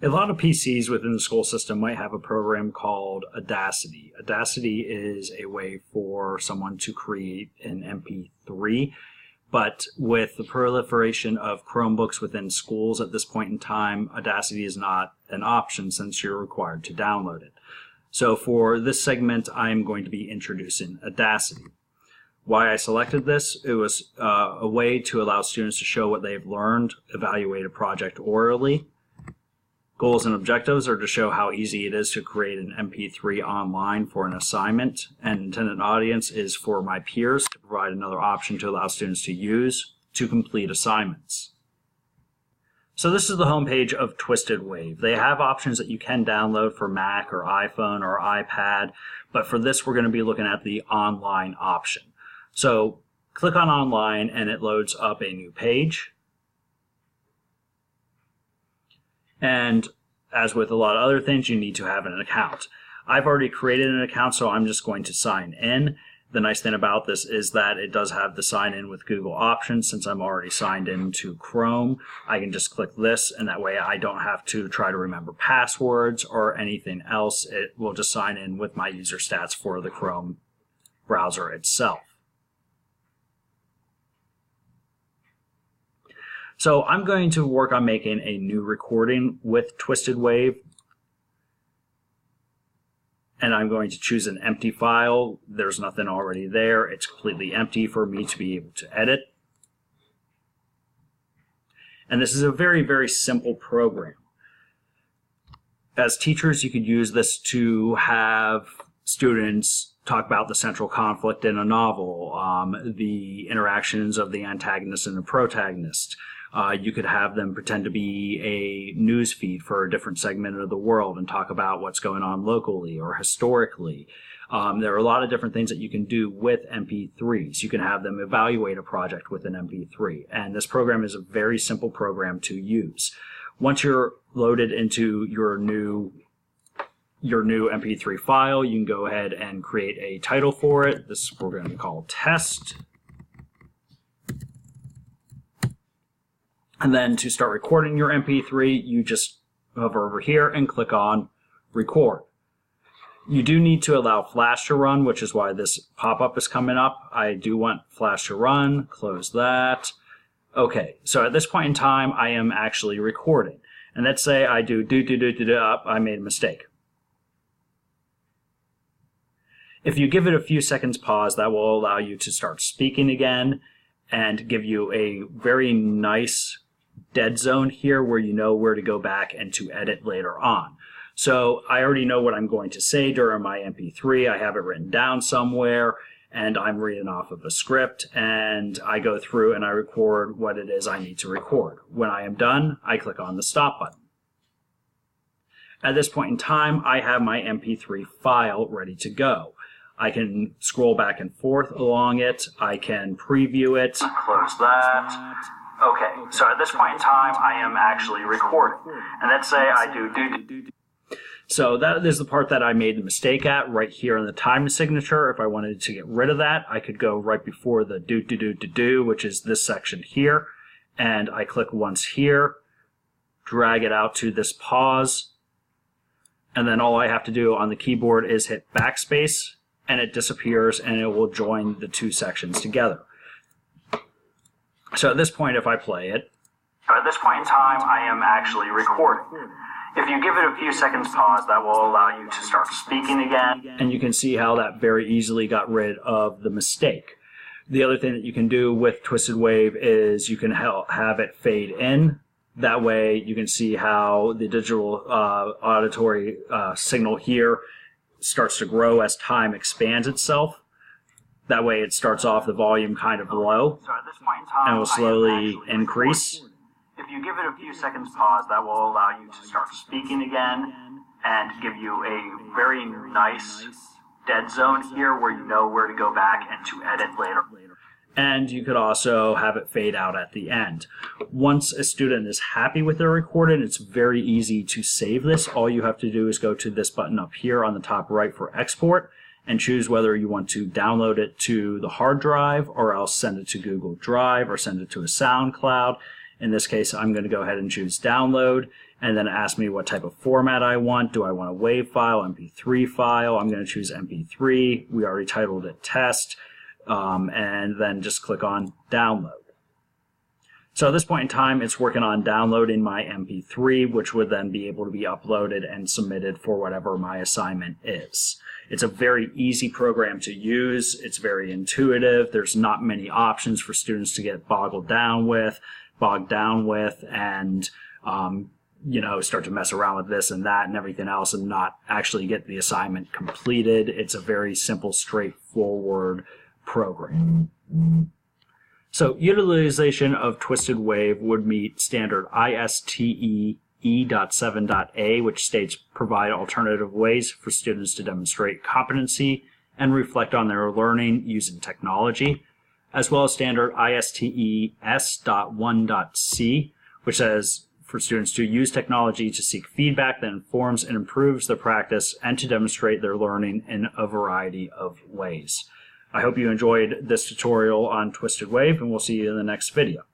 A lot of PCs within the school system might have a program called Audacity. Audacity is a way for someone to create an MP3, but with the proliferation of Chromebooks within schools at this point in time, Audacity is not an option since you're required to download it. So for this segment, I'm going to be introducing Audacity. Why I selected this, it was a way to allow students to show what they've learned, evaluate a project orally. Goals and objectives are to show how easy it is to create an MP3 online for an assignment, and intended audience is for my peers to provide another option to allow students to use to complete assignments. So this is the homepage of TwistedWave. They have options that you can download for Mac or iPhone or iPad, but for this we're going to be looking at the online option. So click on online and it loads up a new page. And as with a lot of other things, you need to have an account. I've already created an account, so I'm just going to sign in. The nice thing about this is that it does have the sign in with Google options. Since I'm already signed into Chrome, I can just click this, and that way I don't have to try to remember passwords or anything else. It will just sign in with my user stats for the Chrome browser itself. So I'm going to work on making a new recording with TwistedWave, and I'm going to choose an empty file. There's nothing already there. It's completely empty for me to be able to edit. And this is a very, very simple program. As teachers, you could use this to have students talk about the central conflict in a novel, the interactions of the antagonist and the protagonist. You could have them pretend to be a news feed for a different segment of the world and talk about what's going on locally or historically. There are a lot of different things that you can do with MP3s. You can have them evaluate a project with an MP3. And this program is a very simple program to use. Once you're loaded into your new MP3 file, you can go ahead and create a title for it. This we're going to call Test. And then to start recording your MP3, you just hover over here and click on Record. You do need to allow Flash to run, which is why this pop-up is coming up. I do want Flash to run. Close that. Okay, so at this point in time, I am actually recording. And let's say I do up, I made a mistake. If you give it a few seconds pause, that will allow you to start speaking again and give you a very nice dead zone here where you know where to go back and to edit later on. So I already know what I'm going to say during my MP3. I have it written down somewhere, and I'm reading off of a script, and I go through and I record what it is I need to record. When I am done, I click on the stop button. At this point in time, I have my MP3 file ready to go. I can scroll back and forth along it. I can preview it. Close that. Okay, so at this point in time, I am actually recording. And let's say I do. So that is the part that I made the mistake at right here in the time signature. If I wanted to get rid of that, I could go right before the do, which is this section here. And I click once here, drag it out to this pause. And then all I have to do on the keyboard is hit backspace, and it disappears and it will join the two sections together. So at this point, if I play it, at this point in time, I am actually recording. If you give it a few seconds pause, that will allow you to start speaking again. And you can see how that very easily got rid of the mistake. The other thing that you can do with TwistedWave is you can have it fade in. That way you can see how the digital auditory signal here starts to grow as time expands itself. That way it starts off the volume kind of low and will slowly increase. If you give it a few seconds pause, that will allow you to start speaking again and give you a very nice dead zone here where you know where to go back and to edit later. And you could also have it fade out at the end. Once a student is happy with their recording, it's very easy to save this. All you have to do is go to this button up here on the top right for export and choose whether you want to download it to the hard drive or else send it to Google Drive or send it to a SoundCloud. In this case, I'm going to go ahead and choose download, and then ask me what type of format I want. Do I want a WAV file, MP3 file? I'm going to choose MP3. We already titled it test, and then just click on download. So at this point in time, it's working on downloading my MP3, which would then be able to be uploaded and submitted for whatever my assignment is. It's a very easy program to use. It's very intuitive. There's not many options for students to get bogged down with, and start to mess around with this and that and everything else and not actually get the assignment completed. It's a very simple, straightforward program. So utilization of TwistedWave would meet standard ISTE E.7.A, which states provide alternative ways for students to demonstrate competency and reflect on their learning using technology, as well as standard ISTE S.1.C, which says for students to use technology to seek feedback that informs and improves their practice and to demonstrate their learning in a variety of ways. I hope you enjoyed this tutorial on TwistedWave, and we'll see you in the next video.